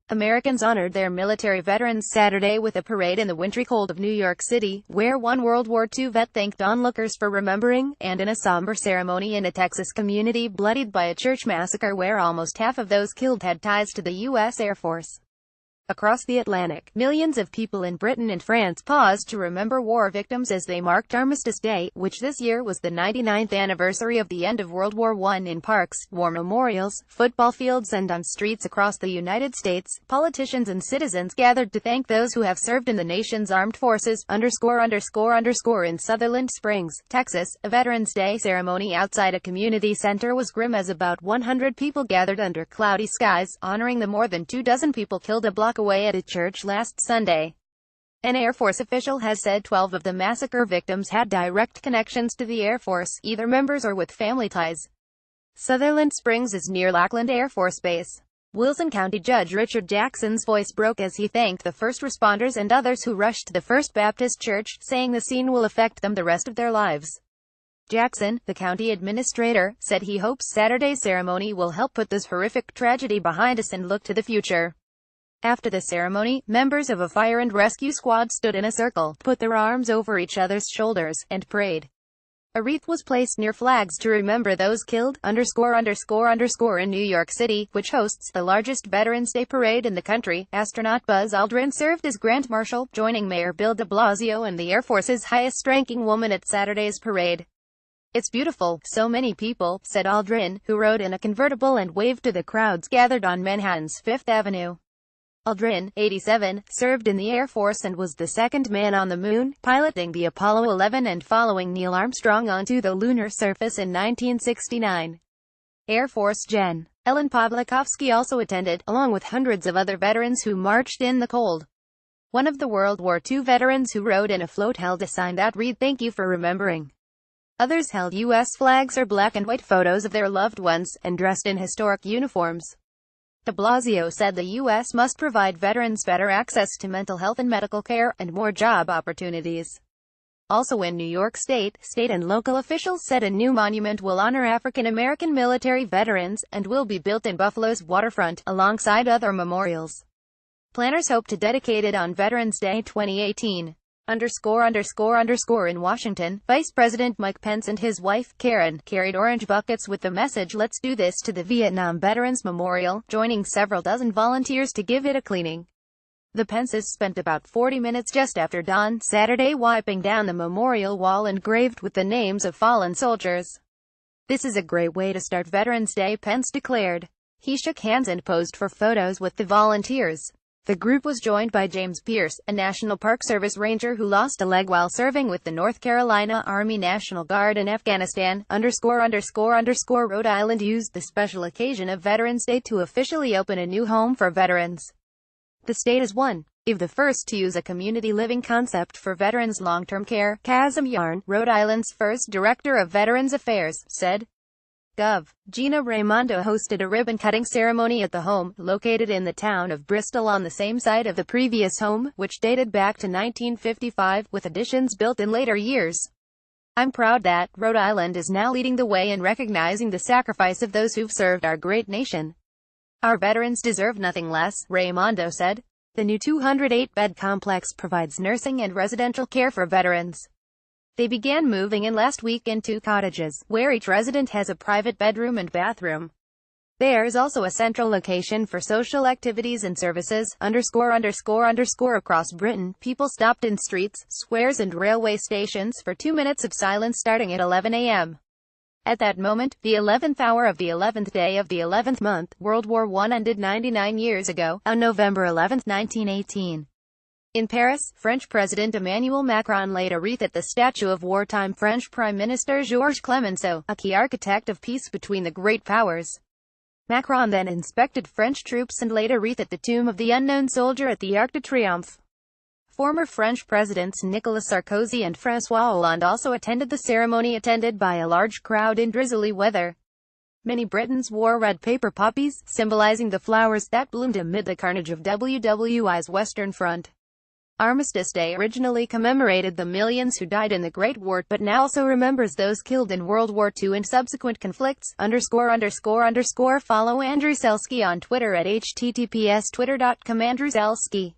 Americans honored their military veterans Saturday with a parade in the wintry cold of New York City, where one World War II vet thanked onlookers for remembering, and in a somber ceremony in a Texas community bloodied by a church massacre where almost half of those killed had ties to the U.S. Air Force. Across the Atlantic, millions of people in Britain and France paused to remember war victims as they marked Armistice Day, which this year was the 99th anniversary of the end of World War I. In parks, war memorials, football fields and on streets across the United States, politicians and citizens gathered to thank those who have served in the nation's armed forces. In Sutherland Springs, Texas, a Veterans Day ceremony outside a community center was grim as about 100 people gathered under cloudy skies, honoring the more than 24 people killed a block away at a church last Sunday. An Air Force official has said 12 of the massacre victims had direct connections to the Air Force, either members or with family ties. Sutherland Springs is near Lackland Air Force Base. Wilson County Judge Richard Jackson's voice broke as he thanked the first responders and others who rushed to the First Baptist Church, saying the scene will affect them the rest of their lives. Jackson, the county administrator, said he hopes Saturday's ceremony will help put this horrific tragedy behind us and look to the future. After the ceremony, members of a fire and rescue squad stood in a circle, put their arms over each other's shoulders, and prayed. A wreath was placed near flags to remember those killed. In New York City, which hosts the largest Veterans Day parade in the country, astronaut Buzz Aldrin served as Grand Marshal, joining Mayor Bill de Blasio and the Air Force's highest-ranking woman at Saturday's parade. "It's beautiful, so many people," said Aldrin, who rode in a convertible and waved to the crowds gathered on Manhattan's Fifth Avenue. Aldrin, 87, served in the Air Force and was the second man on the moon, piloting the Apollo 11 and following Neil Armstrong onto the lunar surface in 1969. Air Force Gen. Ellen Pawlikowski also attended, along with hundreds of other veterans who marched in the cold. One of the World War II veterans who rode in a float held a sign that read, "Thank you for remembering." Others held U.S. flags or black and white photos of their loved ones, and dressed in historic uniforms. De Blasio said the U.S. must provide veterans better access to mental health and medical care, and more job opportunities. Also in New York State, state and local officials said a new monument will honor African-American military veterans, and will be built in Buffalo's waterfront, alongside other memorials. Planners hope to dedicate it on Veterans Day 2018. In Washington, Vice President Mike Pence and his wife, Karen, carried orange buckets with the message "Let's do this" to the Vietnam Veterans Memorial, joining several dozen volunteers to give it a cleaning. The Pences spent about 40 minutes just after dawn Saturday wiping down the memorial wall engraved with the names of fallen soldiers. "This is a great way to start Veterans Day," Pence declared. He shook hands and posed for photos with the volunteers. The group was joined by James Pierce, a National Park Service ranger who lost a leg while serving with the North Carolina Army National Guard in Afghanistan. Rhode Island used the special occasion of Veterans Day to officially open a new home for veterans. The state is one of the first to use a community living concept for veterans' long-term care. Kazim Yarn, Rhode Island's first Director of Veterans Affairs, said. Gov. Gina Raimondo hosted a ribbon-cutting ceremony at the home, located in the town of Bristol on the same site of the previous home, which dated back to 1955, with additions built in later years. "I'm proud that Rhode Island is now leading the way in recognizing the sacrifice of those who've served our great nation. Our veterans deserve nothing less," Raimondo said. The new 208-bed complex provides nursing and residential care for veterans. They began moving in last week in 2 cottages, where each resident has a private bedroom and bathroom. There is also a central location for social activities and services. Across Britain, people stopped in streets, squares and railway stations for 2 minutes of silence starting at 11 a.m. At that moment, the 11th hour of the 11th day of the 11th month, World War I ended 99 years ago, on November 11, 1918. In Paris, French President Emmanuel Macron laid a wreath at the statue of wartime French Prime Minister Georges Clemenceau, a key architect of peace between the great powers. Macron then inspected French troops and laid a wreath at the tomb of the unknown soldier at the Arc de Triomphe. Former French presidents Nicolas Sarkozy and François Hollande also attended the ceremony, attended by a large crowd in drizzly weather. Many Britons wore red paper poppies, symbolizing the flowers that bloomed amid the carnage of WWI's Western Front. Armistice Day originally commemorated the millions who died in the Great War, but now also remembers those killed in World War II and subsequent conflicts. ______. Follow Andrew Selski on Twitter at https://twitter.com/AndrewSelski.